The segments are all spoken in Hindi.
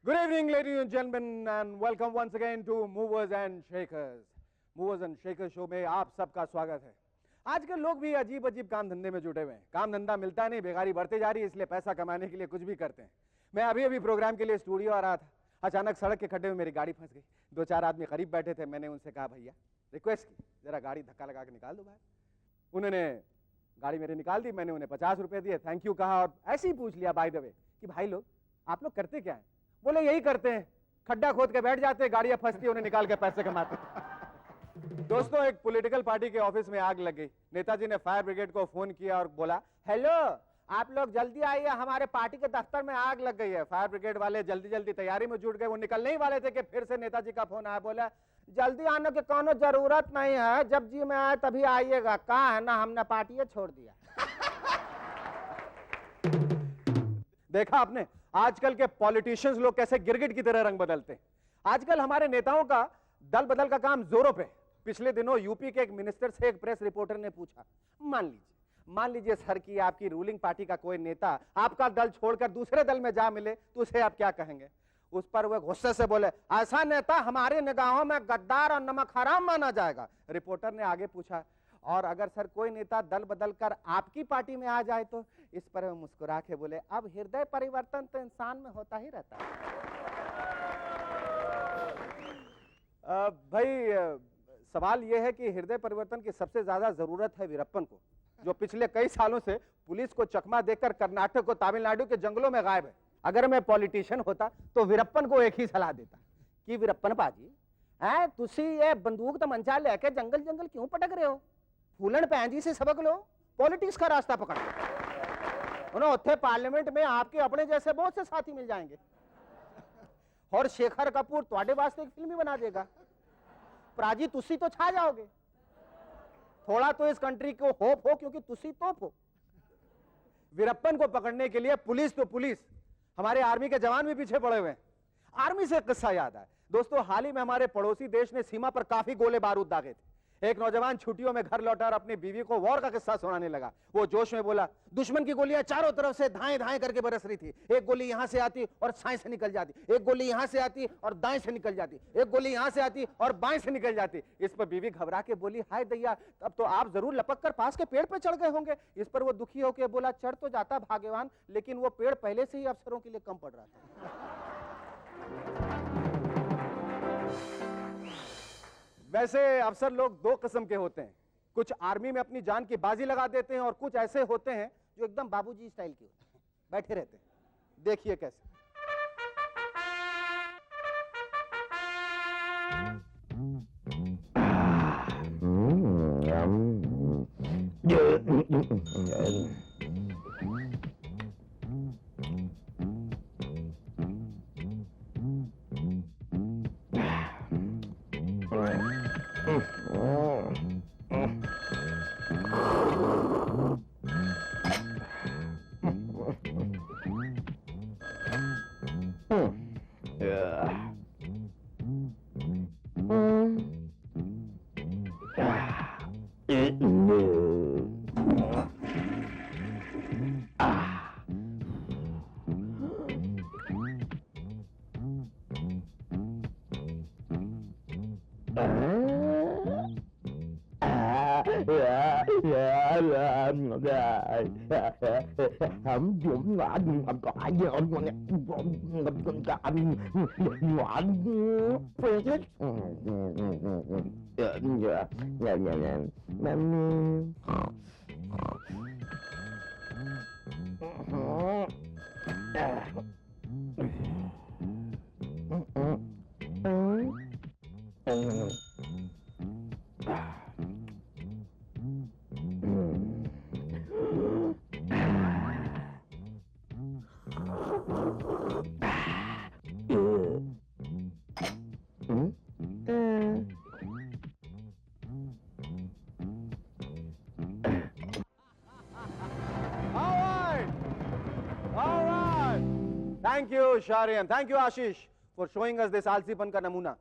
Good evening, ladies and gentlemen, and welcome once again to Movers and Shakers. Movers and Shakers show में आप सबका स्वागत है। आजकल लोग भी अजीब अजीब काम धंधे में जुटे हुए हैं। काम धंधा मिलता नहीं, बेकारी बढ़ती जा रही है, इसलिए पैसा कमाने के लिए कुछ भी करते हैं। मैं अभी अभी प्रोग्राम के लिए स्टूडियो आ रहा था, अचानक सड़क के खड्डे में मेरी गाड़ी फंस गई। दो चार आदमी करीब बैठे थे, मैंने उनसे कहा भैया रिक्वेस्ट की, जरा गाड़ी धक्का लगा के निकाल दो बाहर। उन्होंने गाड़ी मेरी निकाल दी, मैंने उन्हें 50 रुपए दिए, थैंक यू कहा और ऐसे ही पूछ लिया बाय द वे कि भाई लोग आप लोग करते क्या है? बोले यही करते हैं, खड्डा खोद के बैठ जाते हैं, गाड़ियां फंसती है, उन्हें निकाल के पैसे कमाते हैं। दोस्तों, एक पॉलिटिकल पार्टी के ऑफिस में आग लग गई। नेताजी ने फायर ब्रिगेड को फोन किया और बोला हेलो आप लोग जल्दी आइए, हमारे पार्टी के दफ्तर में आग लग गई है। फायर ब्रिगेड वाले जल्दी जल्दी तैयारी में जुट गए। वो निकलने ही वाले थे कि फिर से नेताजी का फोन आया, बोला जल्दी आने की कोनो जरूरत नहीं है, जब जी में आए तभी आइएगा। कहा है ना हमने पार्टी छोड़ दिया। देखा आपने आजकल के पॉलिटिशियंस लोग कैसे गिरगिट की तरह रंग बदलते हैं। आजकल हमारे नेताओं का दल बदल का काम जोरों पे। पिछले दिनों यूपी के एक मिनिस्टर से एक प्रेस रिपोर्टर ने पूछा, मान लीजिए सर कि आपकी रूलिंग पार्टी का कोई नेता आपका दल छोड़कर दूसरे दल में जा मिले तो उसे आप क्या कहेंगे? उस पर वह गुस्से से बोले ऐसा नेता हमारी निगाहों में गद्दार और नमक हराम माना जाएगा। रिपोर्टर ने आगे पूछा और अगर सर कोई नेता दल बदल कर आपकी पार्टी में आ जाए तो? इस पर वह मुस्कुरा के बोले अब हृदय परिवर्तन तो इंसान में होता ही रहता है। भाई सवाल यह है कि हृदय परिवर्तन की सबसे ज्यादा जरूरत है वीरप्पन को, जो पिछले कई सालों से पुलिस को चकमा देकर कर्नाटक और तमिलनाडु के जंगलों में गायब है। अगर मैं पॉलिटिशियन होता तो वीरप्पन को एक ही सलाह देता कि वीरप्पन पाजी तुसी ये बंदूक तो मंचा लेके जंगल जंगल क्यों पटक रहे हो? फूलन भैन जी से सबक लो, पॉलिटिक्स का रास्ता पकड़ लो। उत्थे पार्लियामेंट में आपके अपने जैसे बहुत से साथी मिल जाएंगे और शेखर कपूर तुम्हारे वास्ते एक फिल्म ही बना देगा। प्राजी तुसी तो छा जाओगे। थोड़ा तो इस कंट्री को होप हो क्योंकि तुसी तोप हो। वीरप्पन को पकड़ने के लिए पुलिस तो पुलिस, हमारे आर्मी के जवान भी पीछे पड़े हुए हैं। आर्मी से एक किस्सा याद आया दोस्तों। हाल ही में हमारे पड़ोसी देश ने सीमा पर काफी गोले बारूद दागे थे। एक नौजवान छुट्टियों में घर लौटा और अपनी बीवी को वॉर का किस्सा सुनाने लगा। वो जोश में बोला दुश्मन की गोलियां चारों तरफ से धाएं धाएं करके बरस रही थी। एक गोली यहां से आती और साएं से निकल जाती, एक गोली यहां से आती और दाएं से निकल जाती, एक गोली यहां से आती और बाएं से निकल जाती। इस पर बीवी घबरा के बोली हाय दैया, अब तो आप जरूर लपक कर पास के पेड़ पर चढ़ गए होंगे। इस पर वो दुखी होकर बोला चढ़ तो जाता भाग्यवान, लेकिन वो पेड़ पहले से ही अफसरों के लिए कम पड़ रहा था। वैसे अफसर लोग दो किस्म के होते हैं, कुछ आर्मी में अपनी जान की बाजी लगा देते हैं और कुछ ऐसे होते हैं जो एकदम बाबूजी स्टाइल के होते हैं, बैठे रहते हैं। देखिए कैसे। हम थैंक यू शारियन, thank you Ashish for showing us this आलसीपन का नमूना।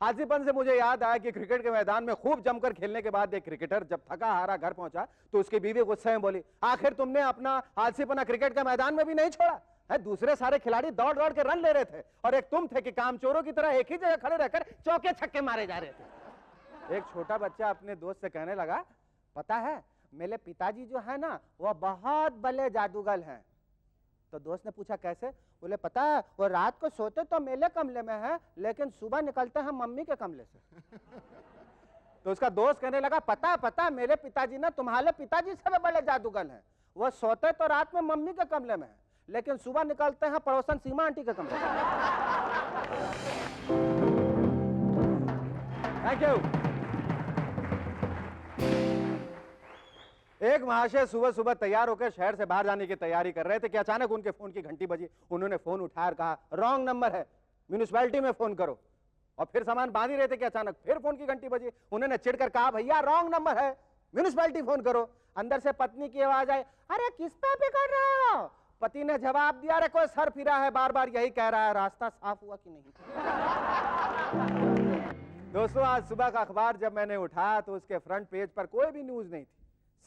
आलसीपन से मुझे याद आया कि क्रिकेट के मैदान में खूब जमकर खेलने के बाद एक क्रिकेटर जब थका हारा घर पहुंचा तो उसकी बीवी गुस्से में बोली आखिर तुमने अपना आलसीपना क्रिकेट के मैदान में भी नहीं छोड़ा है दूसरे सारे खिलाड़ी दौड़ दौड़ के रन ले रहे थे और एक तुम थे कि कामचोरों की तरह एक ही जगह खड़े रहकर चौके छक्के मारे जा रहे थे। एक छोटा बच्चा अपने दोस्त से कहने लगा, पता है मेरे पिताजी जो है ना वो बहुत बड़े जादूगर हैं। तो दोस्त ने पूछा कैसे? बोले पता है वो रात को सोते तो मेरे कमरे में है लेकिन सुबह निकलते हैं मम्मी के कमरे से। तो उसका दोस्त कहने लगा, पता मेरे पिताजी ना तुम्हारे पिताजी से भी बड़े जादूगर हैं। वो सोते तो रात में मम्मी के कमरे में है लेकिन सुबह निकलते हैं पड़ोसन सीमा आंटी के कमरे में। Thank you. एक महाशय सुबह सुबह तैयार होकर शहर से बाहर जाने की तैयारी कर रहे थे कि अचानक उनके फोन की घंटी बजी। उन्होंने फोन उठाया और कहा, रॉन्ग नंबर है, म्यूनिसिपैलिटी में फोन करो। और फिर सामान बांध ही रहे थे कि अचानक फिर फोन की घंटी बजी। उन्होंने चिढ़कर कहा, भैया रॉन्ग नंबर है, म्यूनिसिपैलिटी फोन करो। अंदर से पत्नी की आवाज आई, अरे किस पे बिगड़ रहे हो? पति ने जवाब दिया, अरे कोई सर फिरा है, बार बार यही कह रहा है, रास्ता साफ हुआ कि नहीं। दोस्तों आज सुबह का अखबार जब मैंने उठाया तो उसके फ्रंट पेज पर कोई भी न्यूज नहीं थी,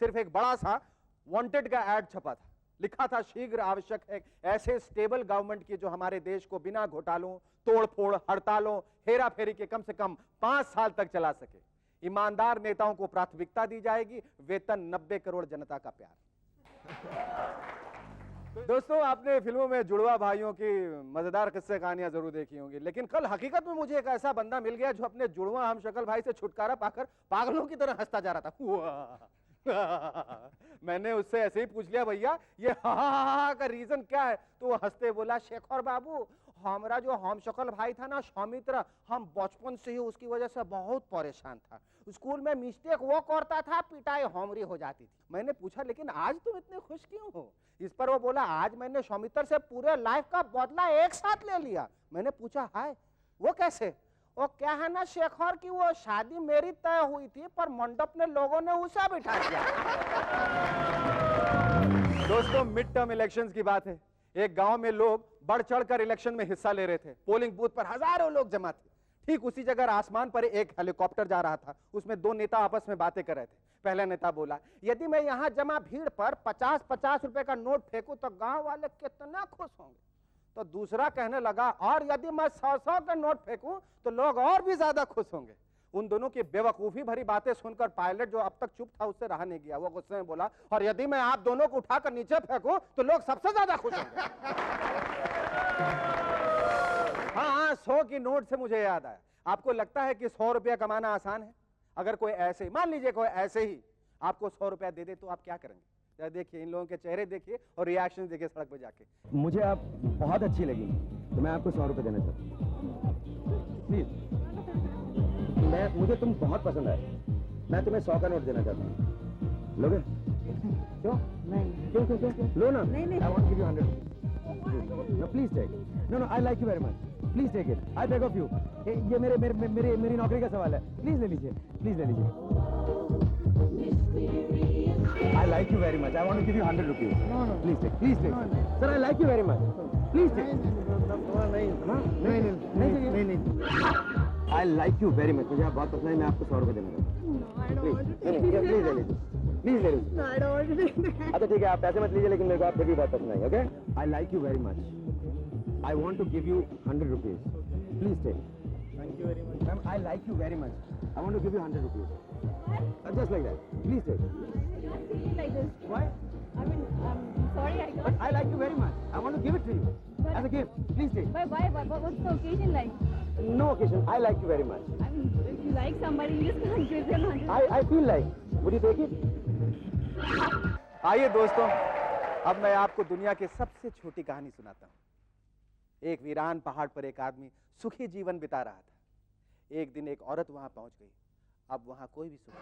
सिर्फ एक बड़ा सा वांटेड का ऐड छपा था। लिखा था, शीघ्र आवश्यक है ऐसे स्टेबल गवर्नमेंट की जो हमारे देश को बिना घोटालों, तोड़फोड़, हड़तालों, हेरा फेरी के कम से कम 5 साल तक चला सके। ईमानदार नेताओं को प्राथमिकता दी जाएगी, वेतन 90 करोड़ जनता का प्यार। दोस्तों आपने फिल्मों में जुड़वा भाइयों की मजेदार किस्से कहानियां जरूर देखी होंगी, लेकिन कल हकीकत में मुझे एक ऐसा बंदा मिल गया जो अपने जुड़वा हमशक्ल भाई से छुटकारा पाकर पागलों की तरह हंसता जा रहा था। मैंने उससे ऐसे ही पूछ लिया, भैया ये हा का रीजन क्या है? तो वो हंसते बोला, शेखर बाबू हमारा जो हमशक्ल भाई था ना सौमित्र, हम बचपन से ही उसकी वजह से बहुत परेशान था। स्कूल में मिस्टेक वो करता था, पिटाई हमरी हो जाती थी। मैंने पूछा लेकिन आज तुम इतने खुश क्यों हो? इस पर वो बोला, आज मैंने सौमित्र से पूरे लाइफ का बदला एक साथ ले लिया। मैंने पूछा, हाय वो कैसे? वो क्या है ना शेखर की वो शादी मेरी तय हुई थी पर मंडप में लोगों ने उसे बिठा दिया। दोस्तों मिड टर्म इलेक्शंस की बात है। एक गांव में लोग बढ़ चढ़कर इलेक्शन में हिस्सा ले रहे थे। पोलिंग बूथ पर हजारों लोग जमा थे। ठीक उसी जगह आसमान पर एक हेलीकॉप्टर जा रहा था। उसमें 2 नेता आपस में बातें कर रहे थे। पहला नेता बोला, यदि मैं यहाँ जमा भीड़ पर 50-50 रुपए का नोट फेंकूं तो गांव वाले कितना खुश होंगे। तो दूसरा कहने लगा, और यदि मैं 100-100 का नोट फेंकूं तो लोग और भी ज्यादा खुश होंगे। उन दोनों की बेवकूफी भरी बातें सुनकर पायलट जो अब तक चुप था उससे रहा नहीं गया। वो गुस्से में बोला, और यदि मैं आप दोनों को उठाकर नीचे फेंकूं तो लोग सबसे ज्यादा खुश होंगे। हाँ 100 की नोट से मुझे याद आया, आपको लगता है कि 100 रुपया कमाना आसान है? अगर कोई ऐसे, मान लीजिए कोई ऐसे ही आपको 100 रुपया दे दे तो आप क्या करेंगे? जरा देखिए, इन लोगों के चेहरे देखिए और रिएक्शन देखिए सड़क पर जाके। मुझे आप बहुत अच्छी लगी तो मैं आपको 100 रुपए देना चाहता हूँ, प्लीज। मुझे तुम बहुत पसंद आए, मैं तुम्हें 100 का नोट देना चाहता हूँ। लोगे? क्यों? नहीं। क्यों? लो ना। नहीं। I want to give you 100. No, please take. No, I like you very much. Please take it. I beg of you. ये मेरी नौकरी का सवाल है। प्लीज ले लीजिए, प्लीज ले लीजिए। I like you very much. I want to give you 100 rupees. No. Please take. Please take. No. Sir, I like you very much. Please take. नहीं। I like you very much. मुझे आप बहुत पसंद है, मैं आपको 100 रुपए देना चाहता हूँ। No, I don't want to. Please ले लीजिए। प्लीज ले लीजिए। No, I don't want to. अच्छा ठीक है, आप पैसे मत लीजिए, लेकिन मेरे को आप फिर भी बहुत पसंद आई। Okay? I like you very much. I want to give you 100 rupees. Please take. Thank you very much. Ma'am, I like you very much. I want to give you 100 rupees. Just like that. Please take. Like this. Why? I mean, sorry, I got. But I like you very much. I want to give it to you But- as a gift. Please take. But why? What's the occasion like? No occasion. I like you very much. I mean, if you like somebody, you just can't give them 100. I feel like. Would you take it? आइए दोस्तों, अब मैं आपको दुनिया की सबसे छोटी कहानी सुनाता हूँ। एक वीरान पहाड़ पर एक आदमी सुखी जीवन बिता रहा था। एक दिन एक औरत वहां पहुंच गई। अब वहां कोई भी सुख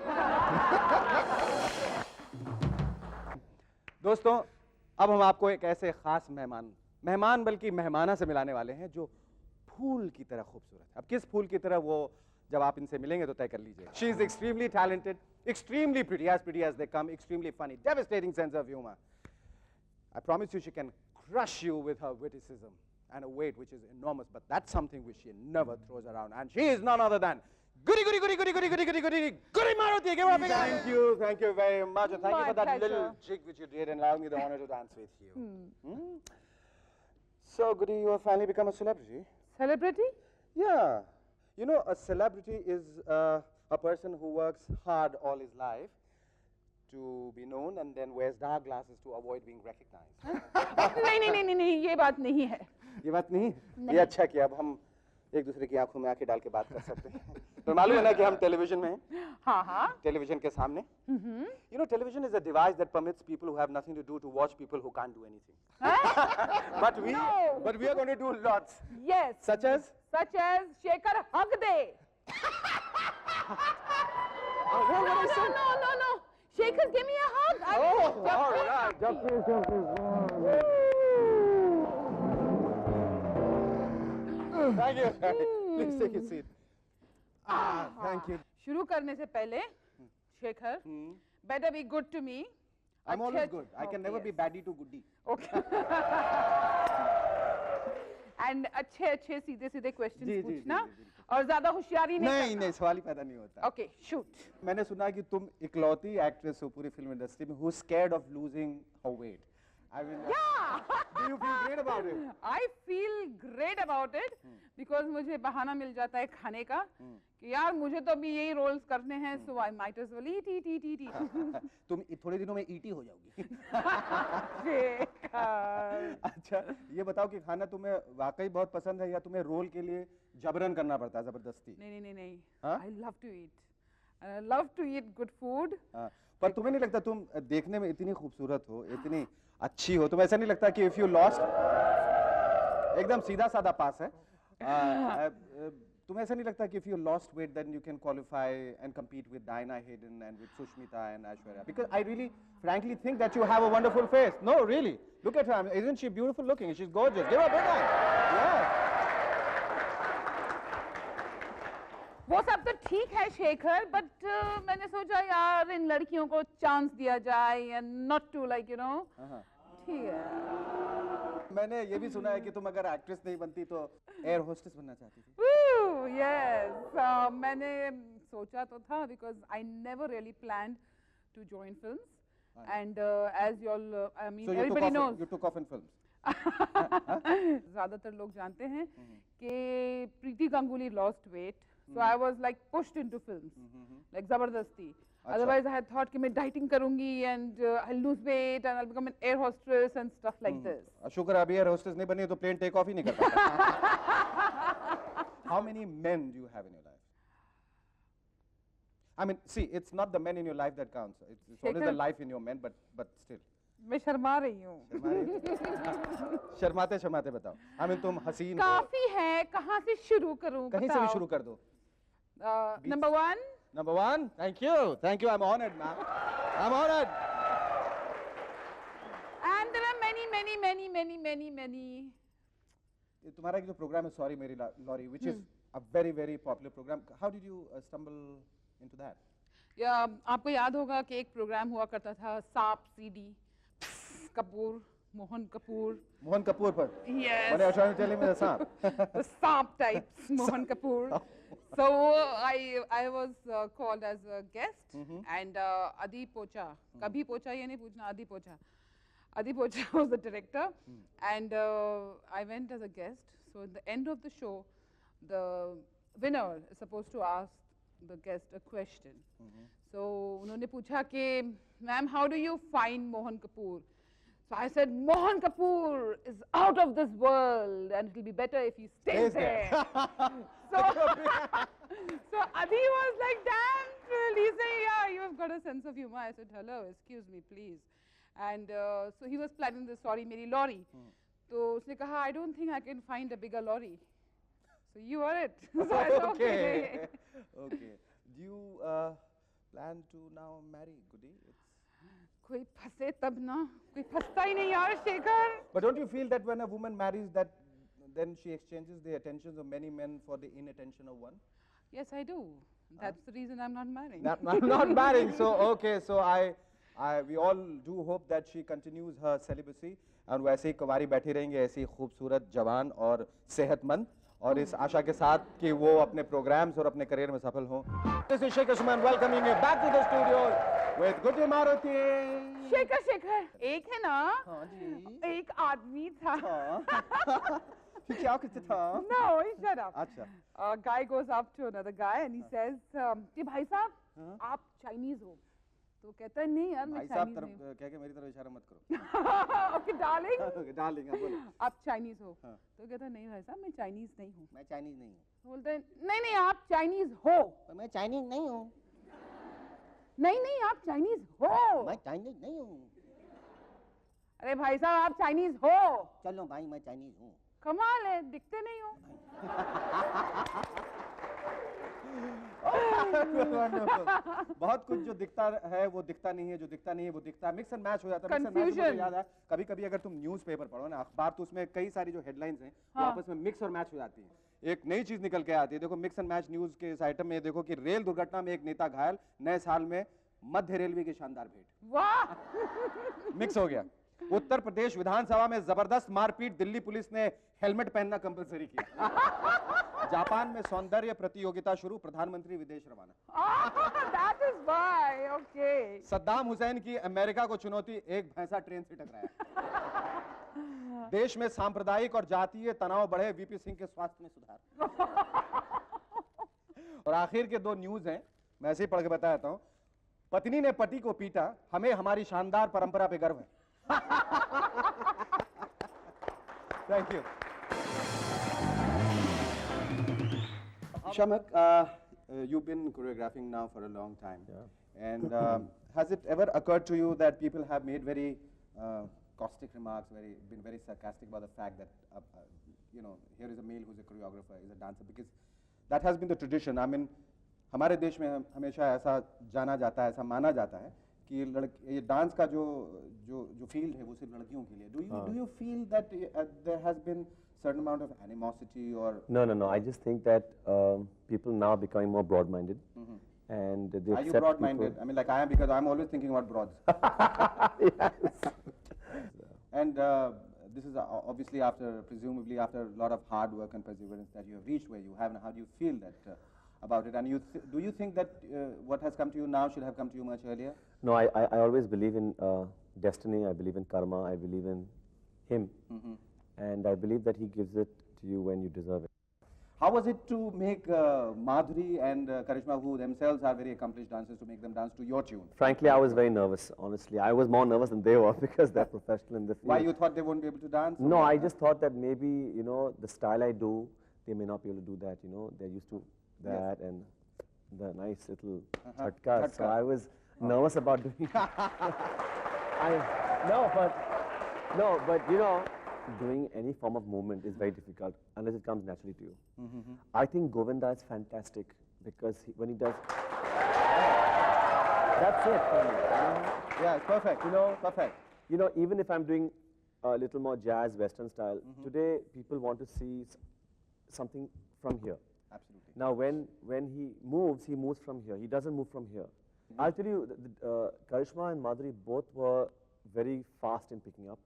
दोस्तों, अब हम आपको एक ऐसे खास मेहमान बल्कि मेहमाना से मिलाने वाले हैं जो फूल की तरह खूबसूरत है। अब किस फूल की तरह, वो जब आप इनसे मिलेंगे तो तय कर लीजिए। She is extremely talented, extremely pretty as they come, extremely funny, devastating sense of humor. I promise you she can crush you with her witticism and a weight which is enormous, but that's something which she never throws around, and she is none other than Goody Maruti. Give her a big hand. Thank you very much, and thank you for that little jig which you did and allowing me the honor to dance with you. So, Goody, you have finally become a celebrity. Celebrity? Yeah. You know, a celebrity is a person who works hard all his life to be known and then wears dark glasses to avoid being recognized. नहीं नहीं नहीं नहीं नहीं, ये बात नहीं है. ये बात नहीं? ये अच्छा किया, अब हम एक दूसरे की आंखों में आंखें डाल के बात कर सकते हैं. तो मालूम है ना कि हम टेलीविजन में हैं? हाँ हाँ. टेलीविजन के सामने. You know, television is a device that permits people who have nothing to do to watch people who can't do anything. but we are going to do lots. Yes. Such as? Such as Shekhar हक दे. No. Shekhar, give me a hug. All right. Jump please. Thank you. Please take a seat. Thank you. शुरू करने से पहले Shekhar, better be good to me. I'm always good. I can never be baddie to goodie. Okay. And अच्छे सीधे क्वेश्चन पूछना और ज्यादा होशियारी नहीं. नहीं सवाल ही पैदा नहीं होता. Okay, shoot. मैंने सुना कि तुम इकलौती एक्ट्रेस हो पूरी फिल्म इंडस्ट्री में who is scared of losing her weight. I mean, yeah. Do you feel great about it? I feel great about it because मुझे बहाना मिल जाता है खाने का कि यार मुझे तो अभी यही रोल्स करने हैं, so I might as well eat. तुम थोड़े दिनों में ईटी हो जाओगी. अच्छा, ये बताओ कि खाना तुम्हें वाकई बहुत पसंद है या तुम्हें रोल के लिए जबरन करना पड़ता है, जबरदस्ती? नहीं. हाँ? I love to eat. I love to eat good food. पर तुम्हें नहीं लगता तुम देखने में इतनी खूबसूरत हो, इतनी अच्छी हो, तुम्हें ऐसा नहीं लगता कि if you lost, एकदम सीधा साधा पास है, तुम्हें ऐसा नहीं लगता कि if you lost weight then you can qualify and compete with Diana Hayden and with Sushmita and Aishwarya? Because I really frankly think that you have a wonderful face. No, really. Look at her. Isn't she beautiful looking? She's gorgeous. Give her a big hand. Yeah. वो सब तो ठीक है शेखर, बट मैंने सोचा यार इन लड़कियों को चांस दिया जाए and not to like you know. ठीक है. मैंने ये भी सुना है कि तुम अगर एक्ट्रेस नहीं बनती तो एयर होस्टेस बनना चाहती थी. Yes. मैंने सोचा तो था because I never really planned to join films. And as you all, I mean, So everybody knows. You took off in films. ज़्यादातर लोग जानते हैं कि प्रीति गंगूली lost weight. So I was like pushed into films, like ज़बरदस्ती. Otherwise I had thought कि मैं dieting करूँगी and I'll lose weight and I'll become an air hostess and stuff like this. शुक्र अभी एयर होस्टेस नहीं बनी तो प्लेन टेक ऑफ ही नहीं कर पाता. How many men do you have in your life? I mean, see, it's not the men in your life that counts. It's only the life in your men, but still. मैं शर्मा रही हूँ. शर्माते शर्माते बताओ. I mean, तुम हसीन हो. काफी है. कहाँ से शुरू करूँ? कहीं से भी शुरू कर दो. Number one. Number one. Thank you. I'm honored, ma'am. I'm honored. And there are many. तुम्हारा जो प्रोग्राम है सॉरी मेरी lorry, which is a very very popular program. How did you stumble into that? या आपको याद होगा कि एक प्रोग्राम हुआ करता था सांप सीडी कपूर मोहन कपूर पर. Yes. What are you trying to tell me the सांप? The सांप types Mohan Kapoor. So I was called as a guest and Adi Pocha. कभी पोचा ये नहीं पूछना. Adi Pocha was the director and I went as a guest. So at the end of the show, the winner is supposed to ask the guest a question. So उन्होंने पूछा कि ma'am, how do you find Mohan Kapoor? So I said, Mohan Kapoor is out of this world and it will be better if he stays there. So Adi was like, damn, Lisa, yeah, you have got a sense of humor. I said, hello, excuse me, please. And so he was planning the Sorry Meri Lorry. So उसने कहा, I don't think I can find a bigger lorry. So you are it. So I said, okay. Do you plan to now marry Goody? कोई फंसे तब ना. कोई फंसता ही नहीं यार Shekhar. But don't you feel that when a woman marries that then she exchanges the attentions of many men for the inattention of one? Yes, I do. That's the reason I'm not marrying. Not marrying. So okay, so we all do hope that she continues her celibacy और वैसे ही कुंवारी बैठी रहेंगे, ऐसी खूबसूरत जवान और सेहतमंद, और इस आशा के साथ कि वो अपने प्रोग्राम्स और अपने करियर में सफल हों. This is Shekhar Suman welcoming you back to the studio with Goody Maruti. Shekhar Shekhar एक है ना हाँ जी। एक आदमी था फिर क्या करते था? No, shut up. अच्छा। A guy goes up to another guy and he says, कि भाई साहब आप चाइनीज हो? तो कहता है नहीं यार मैं भाई साहब चाइनीज नहीं तरफ कह के मेरी तरफ इशारा मत करो। हूँ। Okay, darling. डार्लिंग बोलो। आप चाइनीज हो? हाँ। तो कहता है नहीं भाई साहब मैं चाइनीज नहीं हूँ। मैं चाइनीज नहीं हूँ। तो बोलते हैं नहीं नहीं आप चाइनीज हो। मैं चाइनीज नहीं हूँ। नहीं नहीं आप चाइनीज हो। मैं चाइनीज नहीं हूँ। अरे भाई साहब आप चाइनीज हो। चलो भाई मैं चाइनीज हूँ। कमाल है दिखते नहीं हो। बहुत कुछ जो दिखता है वो दिखता नहीं है, जो दिखता नहीं है वो दिखता है, मिक्स एंड मैच हो जाता है। मिक्स एंड मैच मुझे Confusion. याद है कभी कभी अगर तुम न्यूज़पेपर पढ़ो ना अखबार तो उसमें कई सारी जो हेडलाइंस हैं वो हाँ। आपस में मिक्स और मैच हो जाती है। एक नई चीज निकल के आती है। देखो मिक्स एंड मैच न्यूज के इस आइटम में देखो कि रेल दुर्घटना में एक नेता घायल, नए साल में मध्य रेलवे की शानदार भेंट। वाह। मिक्स हो गया। उत्तर प्रदेश विधानसभा में जबरदस्त मारपीट, दिल्ली पुलिस ने हेलमेट पहनना कंपलसरी किया। जापान में सौंदर्य प्रतियोगिता शुरू, प्रधानमंत्री विदेश रवाना। That is why. Okay. Saddam Hussain की अमेरिका को चुनौती, एक भैंसा ट्रेन से टकराया। देश में सांप्रदायिक और जातीय तनाव बढ़े, वीपी सिंह के स्वास्थ्य में सुधार। और आखिर के दो न्यूज हैं, मैं ऐसे ही पढ़ के बता देता हूं। पत्नी ने पति को पीटा, हमें हमारी शानदार परंपरा पे गर्व है। Thank you. Shamak, you've been choreographing now for a long time. Yeah. And has it ever occurred to you that people have made very caustic remarks, been very sarcastic about the fact that, here is a male who's a choreographer, is a dancer, because that has been the tradition. I mean, हमारे देश में हमेशा ऐसा जाना जाता है, ऐसा माना जाता है कि ये डांस का जो फील्ड है वो सिर्फ लड़कियों के लिए। Do you feel that there has been certain amount of animosity or? No. I just think that people now are becoming more broad-minded, and they Are you accept broad-minded? people. I mean, like I am, because I'm always thinking about broads. And this is obviously presumably after a lot of hard work and perseverance that you have reached where you have. And how do you feel that about it? And do you think that what has come to you now should have come to you much earlier? No, I always believe in destiny. I believe in karma. I believe in him, and I believe that he gives it to you when you deserve it. How was it to make Madhuri and Karishma, who themselves are very accomplished dancers, to make them dance to your tune? Frankly, I was very nervous. Honestly, I was more nervous than they were because they're professional in the field. Why, you thought they won't be able to dance? No, I just thought that maybe, the style I do, they may not be able to do that, They're used to that and the nice little jhatkas. So I was nervous about doing No, but doing any form of movement is very difficult unless it comes naturally to you. I think Govinda is fantastic because when he does... That's it for me. Yeah, it's perfect. Perfect. Even if I'm doing a little more jazz, Western style, today people want to see something from here. Absolutely. Now, when he moves from here. He doesn't move from here. I'll tell you, Karishma and Madhuri both were very fast in picking up.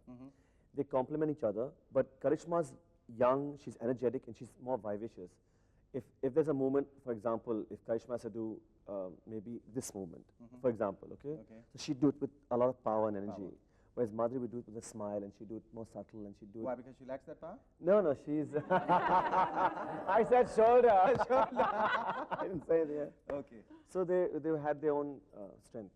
They complement each other, but Karishma's young, she's energetic, and she's more vivacious. If there's a movement, for example, if Karishma has to do maybe this movement, for example, okay? So she'd do it with a lot of power and energy. Whereas Madhuri would do it with a smile, and she'd do it more subtle, and she'd do Why, it... because she lacks that power? No, she's... I said shoulder. I didn't say that. Okay. So they had their own strength.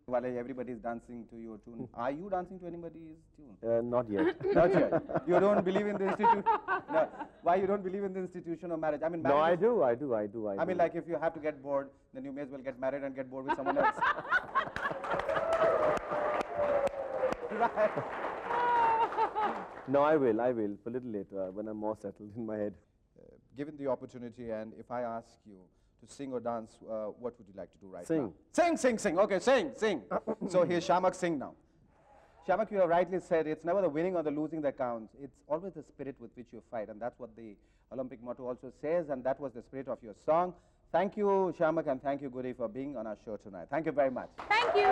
While everybody is dancing to your tune, are you dancing to anybody's tune? Not yet. Not yet. You don't believe in the institution? No. Why you don't believe in the institution of marriage? I mean, No, marriage I do. I mean, like, if you have to get bored, then you may as well get married and get bored with someone else. Right. No, I will, a little later, when I'm more settled in my head. Given the opportunity, and if I ask you to sing or dance, what would you like to do right Sing. now? Sing. Okay, sing. So here's Shamak, sing now. Shamak, you have rightly said, it's never the winning or the losing that counts. It's always the spirit with which you fight, and that's what the Olympic motto also says, and that was the spirit of your song. Thank you, Shamak, and thank you, Guri, for being on our show tonight. Thank you very much. Thank you.